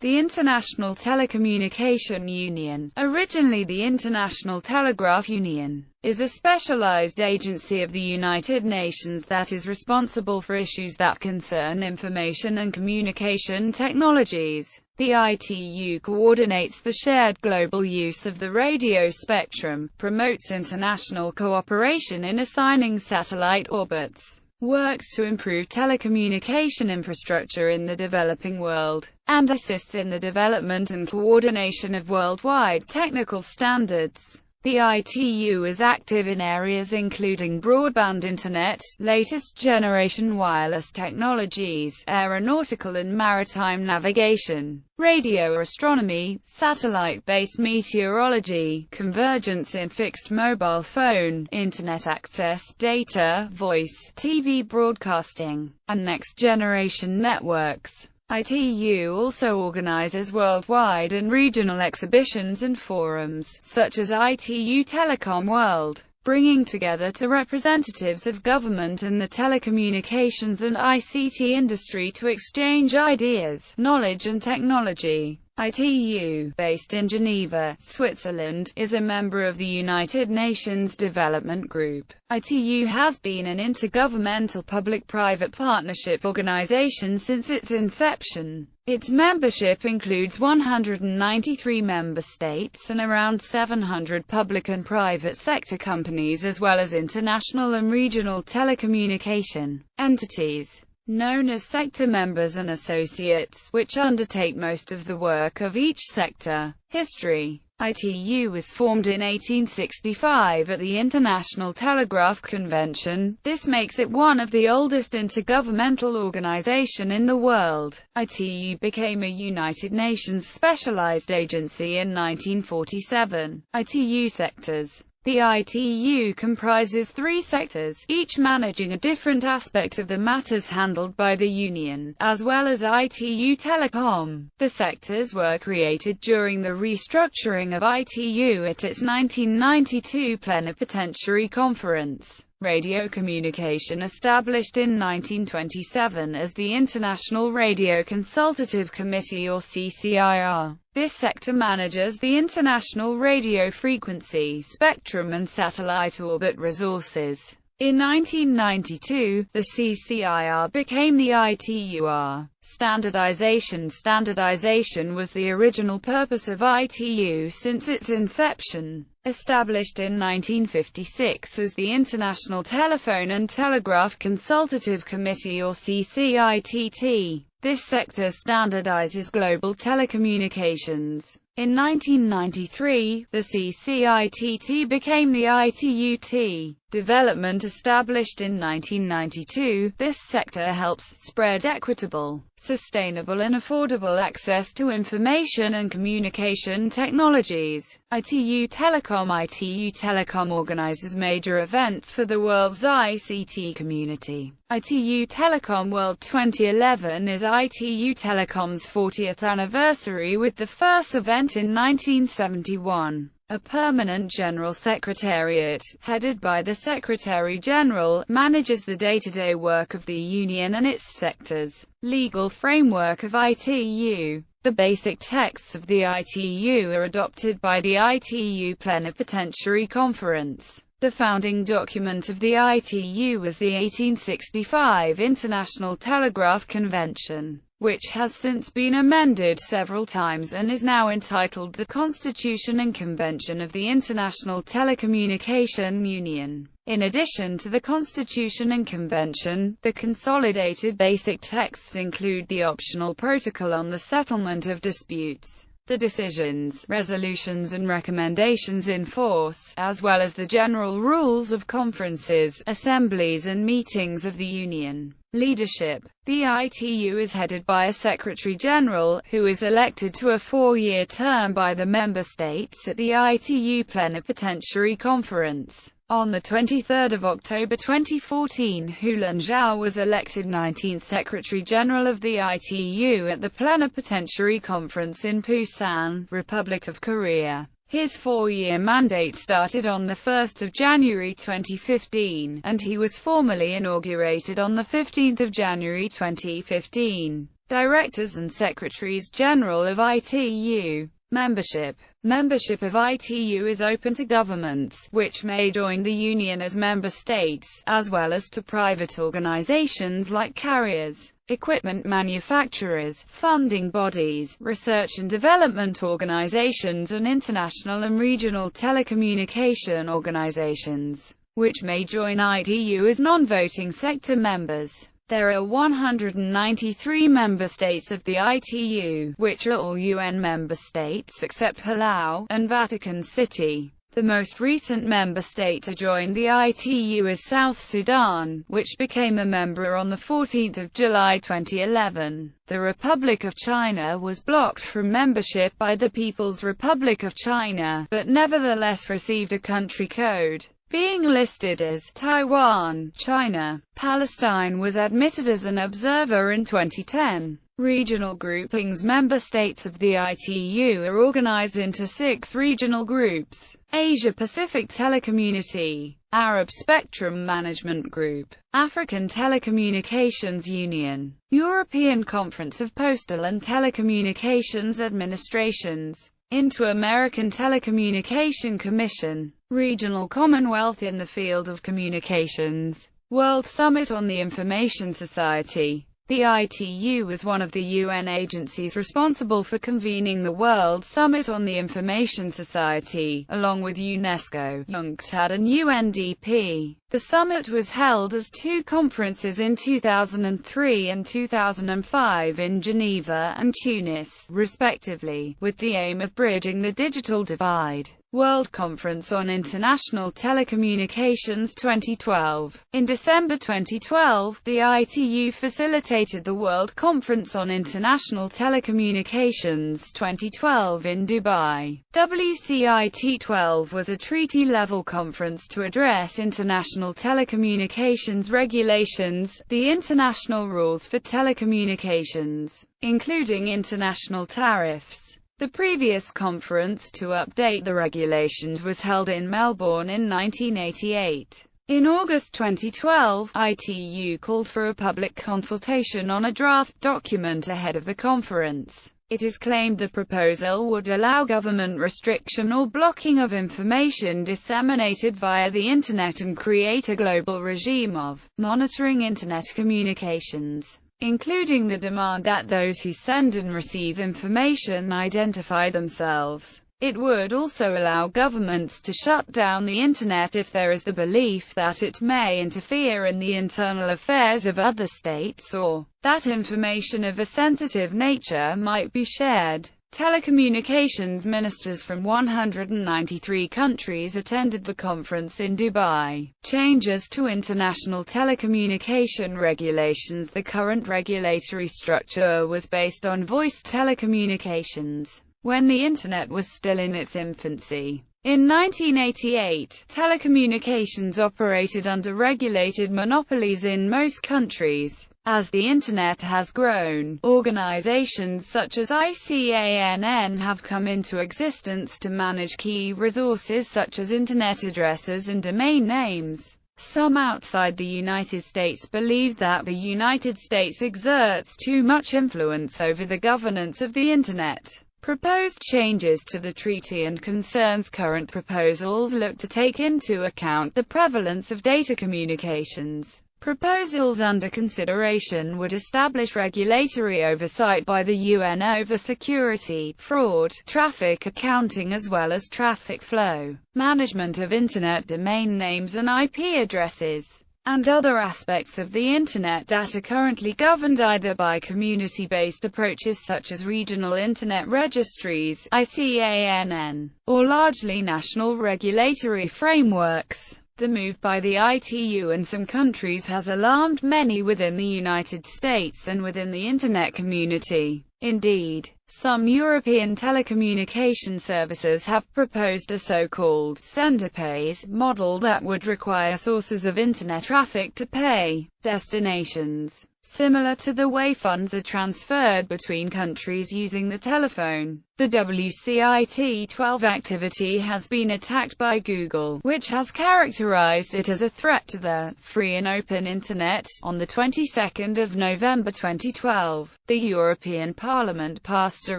The International Telecommunication Union, originally the International Telegraph Union, is a specialized agency of the United Nations that is responsible for issues that concern information and communication technologies. The ITU coordinates the shared global use of the radio spectrum, promotes international cooperation in assigning satellite orbits, works to improve telecommunication infrastructure in the developing world, and assists in the development and coordination of worldwide technical standards. The ITU is active in areas including broadband internet, latest generation wireless technologies, aeronautical and maritime navigation, radio astronomy, satellite-based meteorology, convergence in fixed mobile phone, internet access, data, voice, TV broadcasting, and next-generation networks. ITU also organizes worldwide and regional exhibitions and forums, such as ITU Telecom World, bringing together representatives of government and the telecommunications and ICT industry to exchange ideas, knowledge and technology. ITU, based in Geneva, Switzerland, is a member of the United Nations Development Group. ITU has been an intergovernmental public-private partnership organization since its inception. Its membership includes 193 member states and around 700 public and private sector companies, as well as international and regional telecommunication entities, known as sector members and associates, which undertake most of the work of each sector. History. ITU was formed in 1865 at the International Telegraph Convention. This makes it one of the oldest intergovernmental organizations in the world. ITU became a United Nations specialized agency in 1947. ITU sectors. The ITU comprises 3 sectors, each managing a different aspect of the matters handled by the Union, as well as ITU Telecom. The sectors were created during the restructuring of ITU at its 1992 Plenipotentiary Conference. Radio communication, established in 1927 as the International Radio Consultative Committee or CCIR. This sector manages the international radio frequency, spectrum and satellite orbit resources. In 1992, the CCIR became the ITUR. Standardization. Standardization was the original purpose of ITU since its inception. Established in 1956 as the International Telephone and Telegraph Consultative Committee or CCITT, this sector standardizes global telecommunications. In 1993, the CCITT became the ITUT. Development. Established in 1992, this sector helps spread equitable, sustainable and affordable access to information and communication technologies. ITU Telecom. ITU Telecom organizes major events for the world's ICT community. ITU Telecom World 2011 is ITU Telecom's 40th anniversary, with the first event in 1971. A permanent General Secretariat, headed by the Secretary-General, manages the day-to-day work of the Union and its sectors. Legal framework of ITU. The basic texts of the ITU are adopted by the ITU Plenipotentiary Conference. The founding document of the ITU was the 1865 International Telegraph Convention, which has since been amended several times and is now entitled the Constitution and Convention of the International Telecommunication Union. In addition to the Constitution and Convention, the consolidated basic texts include the optional protocol on the settlement of disputes, the decisions, resolutions and recommendations in force, as well as the general rules of conferences, assemblies and meetings of the Union. Leadership. The ITU is headed by a Secretary-General, who is elected to a 4-year term by the member states at the ITU Plenipotentiary Conference. On 23 October 2014, Hulan Zhao was elected 19th Secretary-General of the ITU at the Plenipotentiary Conference in Busan, Republic of Korea. His 4-year mandate started on 1 January 2015, and he was formally inaugurated on 15 January 2015. Directors and Secretaries General of ITU. Membership. Membership of ITU is open to governments, which may join the Union as member states, as well as to private organizations like carriers, equipment manufacturers, funding bodies, research and development organizations and international and regional telecommunication organizations, which may join ITU as non-voting sector members. There are 193 member states of the ITU, which are all UN member states except Palau and Vatican City. The most recent member state to join the ITU is South Sudan, which became a member on 14 July 2011. The Republic of China was blocked from membership by the People's Republic of China, but nevertheless received a country code, being listed as Taiwan, China. Palestine was admitted as an observer in 2010. Regional groupings. Member states of the ITU are organized into 6 regional groups: Asia-Pacific Telecommunity, Arab Spectrum Management Group, African Telecommunications Union, European Conference of Postal and Telecommunications Administrations, Inter-American Telecommunication Commission, Regional Commonwealth in the field of communications, World Summit on the Information Society. The ITU is one of the UN agencies responsible for convening the World Summit on the Information Society, along with UNESCO, UNCTAD and UNDP. The summit was held as 2 conferences in 2003 and 2005 in Geneva and Tunis, respectively, with the aim of bridging the digital divide. World Conference on International Telecommunications 2012. In December 2012, the ITU facilitated the World Conference on International Telecommunications 2012 in Dubai. WCIT 12 was a treaty-level conference to address international telecommunications regulations, the international rules for telecommunications, including international tariffs. The previous conference to update the regulations was held in Melbourne in 1988. In August 2012, ITU called for a public consultation on a draft document ahead of the conference. It is claimed the proposal would allow government restriction or blocking of information disseminated via the Internet and create a global regime of monitoring Internet communications, including the demand that those who send and receive information identify themselves. It would also allow governments to shut down the Internet if there is the belief that it may interfere in the internal affairs of other states or that information of a sensitive nature might be shared. Telecommunications ministers from 193 countries attended the conference in Dubai. Changes to international telecommunication regulations. The current regulatory structure was based on voice telecommunications, when the Internet was still in its infancy. In 1988, telecommunications operated under regulated monopolies in most countries. As the Internet has grown, organizations such as ICANN have come into existence to manage key resources such as Internet addresses and domain names. Some outside the United States believe that the United States exerts too much influence over the governance of the Internet. Proposed changes to the treaty and concerns. Current proposals look to take into account the prevalence of data communications. Proposals under consideration would establish regulatory oversight by the UN over security, fraud, traffic accounting as well as traffic flow, management of Internet domain names and IP addresses, and other aspects of the Internet that are currently governed either by community-based approaches such as regional Internet registries, ICANN, or largely national regulatory frameworks. The move by the ITU and some countries has alarmed many within the United States and within the Internet community. Indeed, some European telecommunication services have proposed a so-called sender pays model that would require sources of Internet traffic to pay destinations. Similar to the way funds are transferred between countries using the telephone, the WCIT-12 activity has been attacked by Google, which has characterized it as a threat to the free and open Internet. On the 22nd of November 2012, the European Parliament passed a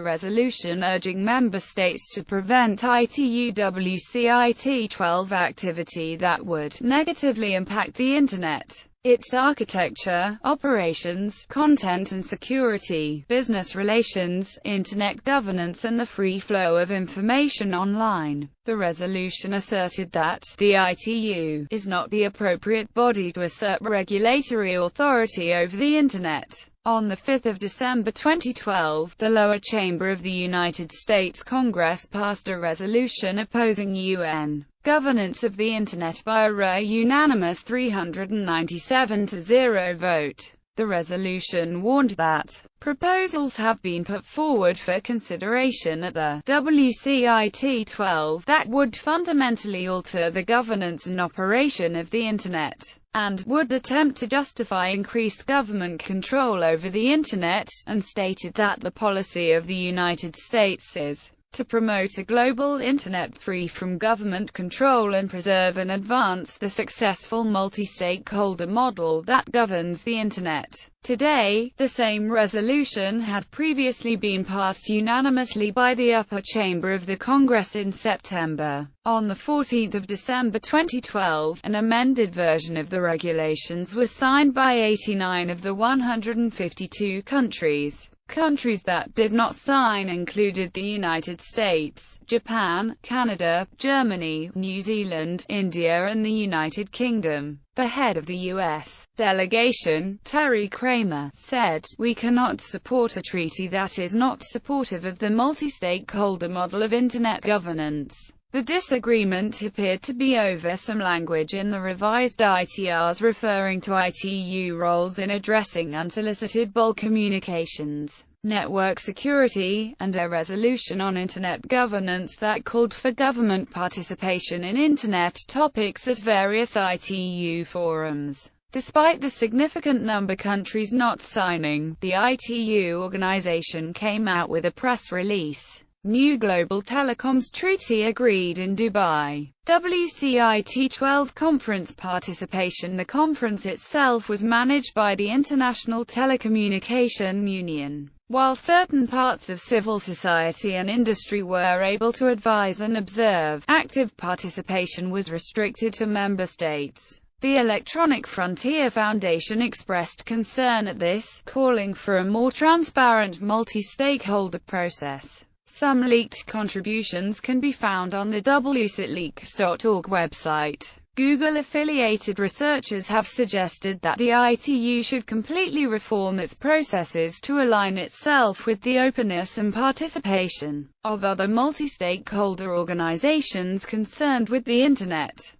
resolution urging member states to prevent ITU WCIT-12 activity that would negatively impact the Internet, its architecture, operations, content and security, business relations, Internet governance and the free flow of information online. The resolution asserted that the ITU is not the appropriate body to assert regulatory authority over the Internet. On 5 December 2012, the lower chamber of the United States Congress passed a resolution opposing UN governance of the Internet via a unanimous 397-0 vote. The resolution warned that proposals have been put forward for consideration at the WCIT-12 that would fundamentally alter the governance and operation of the Internet, and would attempt to justify increased government control over the Internet, and stated that the policy of the United States is to promote a global Internet free from government control and preserve and advance the successful multi-stakeholder model that governs the Internet. Today, the same resolution had previously been passed unanimously by the upper chamber of the Congress in September. On 14 December 2012, an amended version of the regulations was signed by 89 of the 152 countries. Countries that did not sign included the United States, Japan, Canada, Germany, New Zealand, India and the United Kingdom. The head of the U.S. delegation, Terry Kramer, said, "We cannot support a treaty that is not supportive of the multi-stakeholder model of Internet governance." The disagreement appeared to be over some language in the revised ITRs referring to ITU roles in addressing unsolicited bulk communications, network security, and a resolution on Internet governance that called for government participation in Internet topics at various ITU forums. Despite the significant number of countries not signing, the ITU organization came out with a press release. New Global Telecoms Treaty agreed in Dubai. WCIT-12 conference participation. The conference itself was managed by the International Telecommunication Union, while certain parts of civil society and industry were able to advise and observe. Active participation was restricted to member states. The Electronic Frontier Foundation expressed concern at this, calling for a more transparent multi-stakeholder process. Some leaked contributions can be found on the wcitleaks.org website. Google-affiliated researchers have suggested that the ITU should completely reform its processes to align itself with the openness and participation of other multi-stakeholder organizations concerned with the Internet.